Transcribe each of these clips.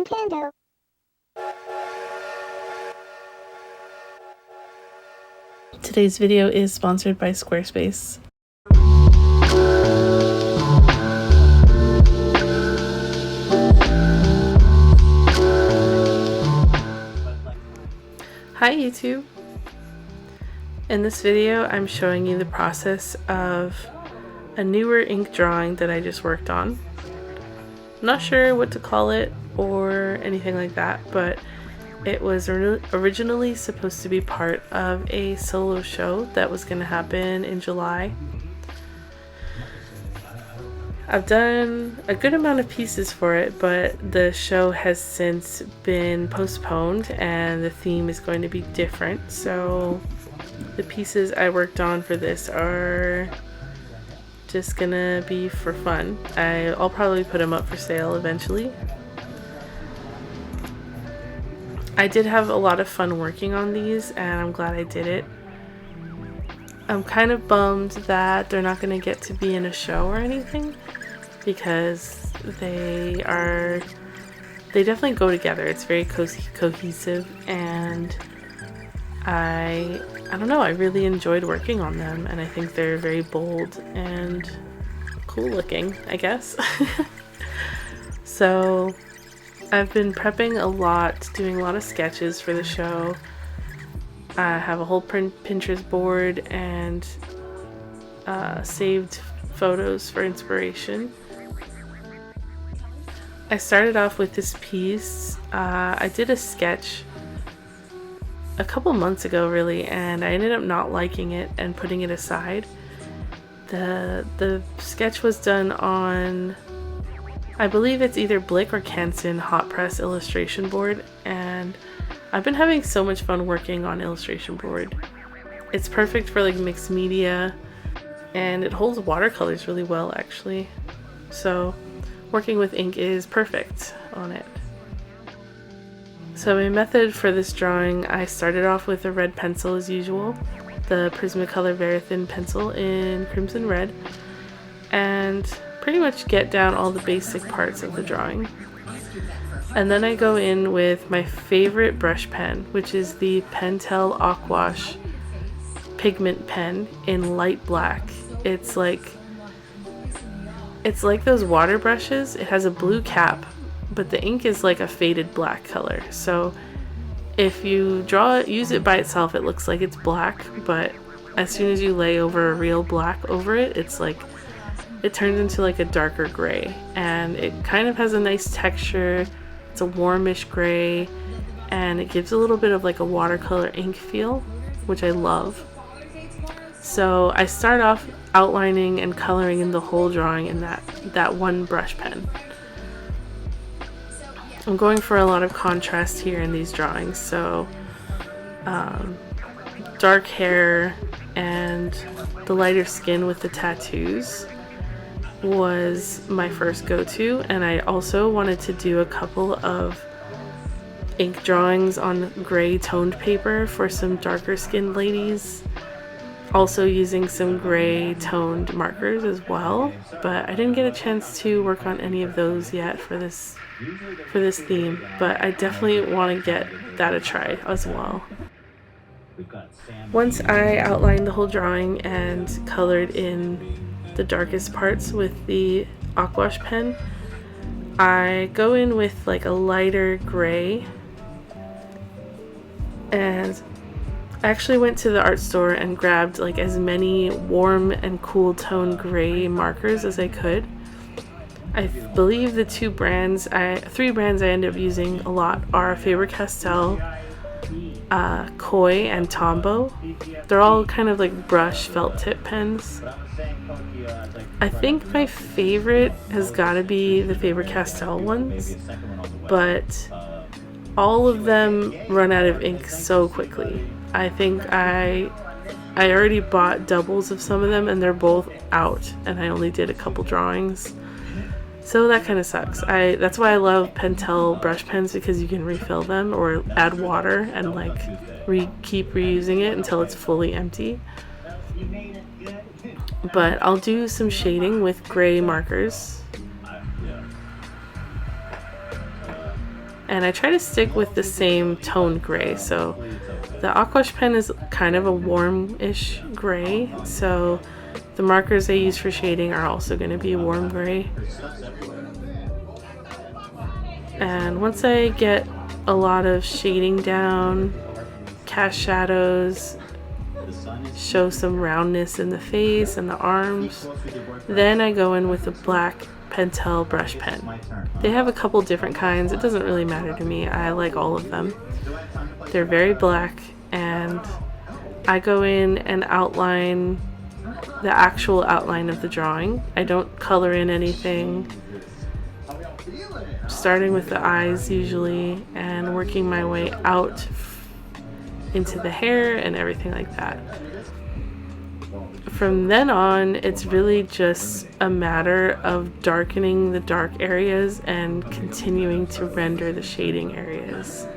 Pando. Today's video is sponsored by Squarespace. Hi YouTube! In this video I'm showing you the process of a newer ink drawing that I just worked on. I'm not sure what to call it or anything like that, but it was originally supposed to be part of a solo show that was going to happen in July. I've done a good amount of pieces for it, but the show has since been postponed and the theme is going to be different. So the pieces I worked on for this are just gonna be for fun. I'll probably put them up for sale eventually. I did have a lot of fun working on these and I'm glad I did it. I'm kind of bummed that they're not going to get to be in a show or anything because they definitely go together. It's very cohesive and I don't know, I really enjoyed working on them and I think they're very bold and cool looking, I guess. So I've been prepping a lot, doing a lot of sketches for the show. I have a whole Pinterest board and saved photos for inspiration. I started off with this piece. I did a sketch a couple months ago really, and I ended up not liking it and putting it aside. The sketch was done on, I believe it's either Blick or Canson hot press illustration board, and I've been having so much fun working on illustration board. It's perfect for like mixed media and it holds watercolors really well actually. So working with ink is perfect on it. So my method for this drawing, I started off with a red pencil as usual, the Prismacolor Very Thin pencil in Crimson Red, and pretty much get down all the basic parts of the drawing. And then I go in with my favorite brush pen, which is the Pentel Aquash pigment pen in light black. It's like those water brushes. It has a blue cap, but the ink is like a faded black color. So if you use it by itself, it looks like it's black, but as soon as you lay over a real black over it, it turns into like a darker gray, and it kind of has a nice texture. It's a warmish gray, and it gives a little bit of like a watercolor ink feel, which I love. So I start off outlining and coloring in the whole drawing in that one brush pen. I'm going for a lot of contrast here in these drawings, so dark hair and the lighter skin with the tattoos was my first go-to, and I also wanted to do a couple of ink drawings on gray toned paper for some darker skinned ladies, also using some gray toned markers as well, but I didn't get a chance to work on any of those yet for this theme, but I definitely want to get that a try as well. Once I outlined the whole drawing and colored in the darkest parts with the Aquash pen, I go in with like a lighter gray, and I actually went to the art store and grabbed like as many warm and cool tone gray markers as I could. I believe the three brands I end up using a lot are Faber-Castell, Koi, and Tombow. They're all kind of like brush felt tip pens. I think my favorite has got to be the Faber-Castell ones, but all of them run out of ink so quickly. I think I already bought doubles of some of them and they're both out, and I only did a couple drawings. So that kind of sucks. That's why I love Pentel brush pens, because you can refill them or add water and like keep reusing it until it's fully empty. But I'll do some shading with gray markers. and I try to stick with the same tone gray. So the aquash pen is kind of a warm-ish gray, so the markers I use for shading are also going to be warm gray. And once I get a lot of shading down, cast shadows, show some roundness in the face and the arms, then I go in with a black Pentel brush pen. They have a couple different kinds. It doesn't really matter to me. I like all of them. They're very black, and I go in and outline the actual outline of the drawing. I don't color in anything, starting with the eyes usually and working my way out into the hair and everything like that. From then on, it's really just a matter of darkening the dark areas and continuing to render the shading areas.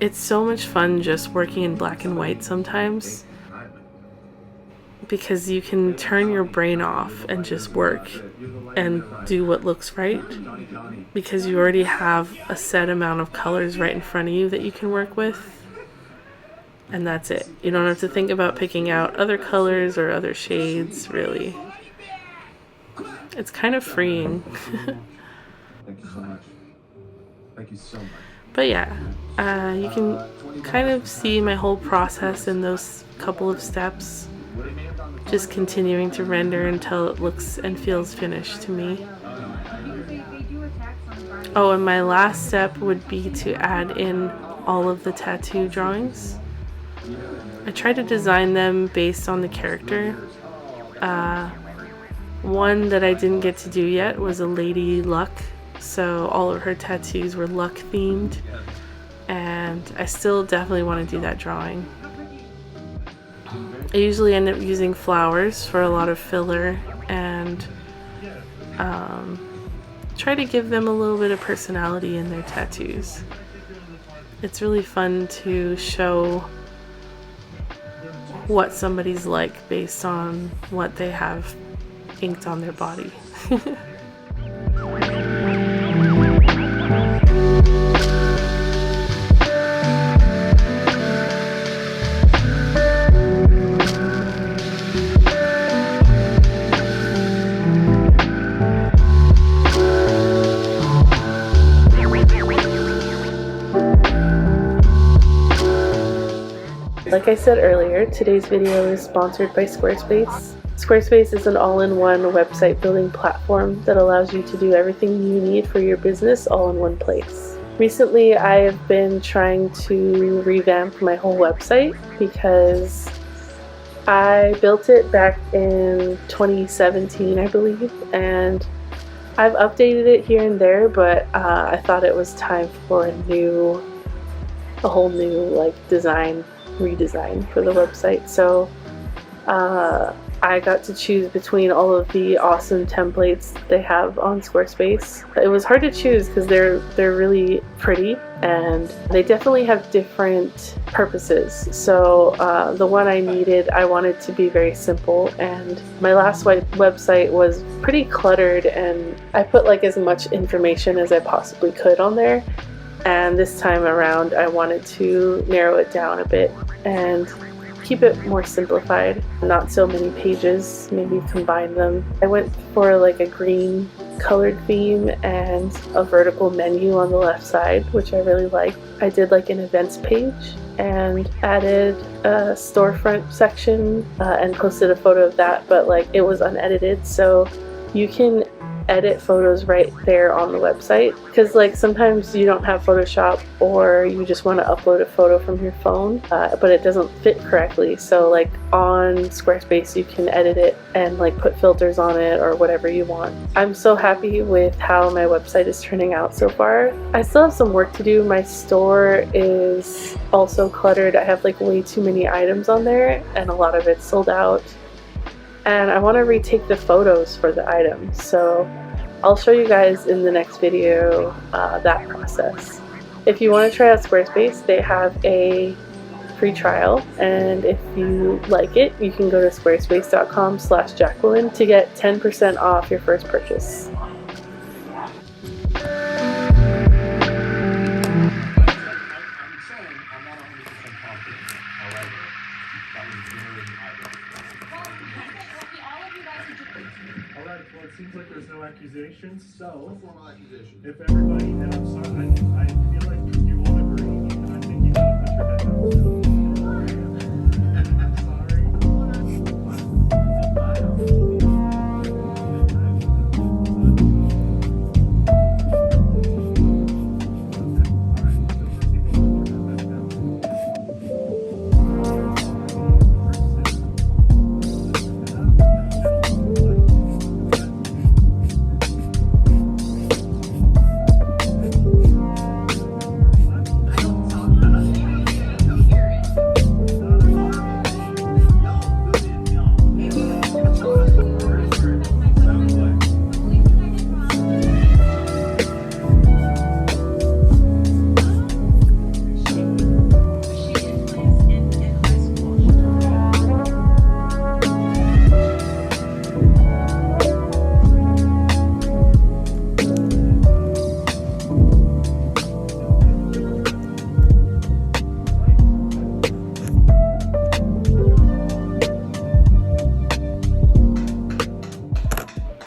It's so much fun just working in black and white sometimes, because you can turn your brain off and just work and do what looks right, because you already have a set amount of colors right in front of you that you can work with. And that's it. You don't have to think about picking out other colors or other shades, really. It's kind of freeing. Thank you so much. Thank you so much. But yeah, you can kind of see my whole process in those couple of steps. Just continuing to render until it looks and feels finished to me. Oh, and my last step would be to add in all of the tattoo drawings. I try to design them based on the character. One that I didn't get to do yet was a Lady Luck, so all of her tattoos were luck themed, and I still definitely want to do that drawing. I usually end up using flowers for a lot of filler and try to give them a little bit of personality in their tattoos. It's really fun to show what somebody's like based on what they have inked on their body. Like I said earlier, today's video is sponsored by Squarespace. Squarespace is an all-in-one website building platform that allows you to do everything you need for your business all in one place. Recently, I have been trying to revamp my whole website because I built it back in 2017, I believe, and I've updated it here and there, but I thought it was time for a whole new redesign for the website. So I got to choose between all of the awesome templates they have on Squarespace. It was hard to choose because they're really pretty and they definitely have different purposes. So the one I needed, I wanted to be very simple, and my last website was pretty cluttered, and I put like as much information as I possibly could on there. And this time around, I wanted to narrow it down a bit and keep it more simplified. Not so many pages, maybe combine them. I went for like a green colored theme and a vertical menu on the left side, which I really liked. I did like an events page and added a storefront section and posted a photo of that, but like it was unedited, so you can edit photos right there on the website, because like sometimes you don't have Photoshop or you just want to upload a photo from your phone but it doesn't fit correctly. So like on Squarespace you can edit it and like put filters on it or whatever you want. I'm so happy with how my website is turning out so far. I still have some work to do. My store is also cluttered. I have like way too many items on there and a lot of it's sold out. And I want to retake the photos for the items, so I'll show you guys in the next video that process. If you want to try out Squarespace, they have a free trial, and if you like it, you can go to squarespace.com/Jacquelin to get 10% off your first purchase. So, if everybody, and I'm sorry, I feel like you won't agree, and I think you gotta put your head down. I'm sorry.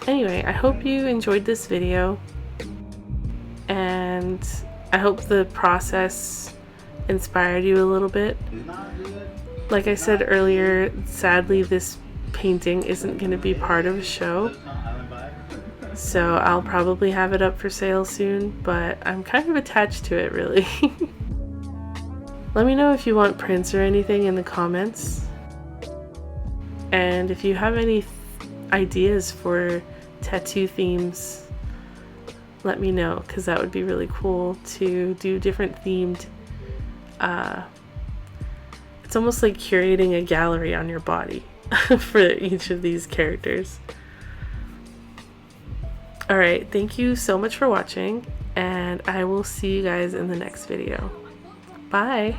Anyway, I hope you enjoyed this video, and I hope the process inspired you a little bit. Like I said earlier, sadly this painting isn't going to be part of a show, so I'll probably have it up for sale soon, but I'm kind of attached to it, really. Let me know if you want prints or anything in the comments, and if you have any ideas for tattoo themes, let me know, because that would be really cool to do different themed. It's almost like curating a gallery on your body for each of these characters. Alright, thank you so much for watching, and I will see you guys in the next video. Bye!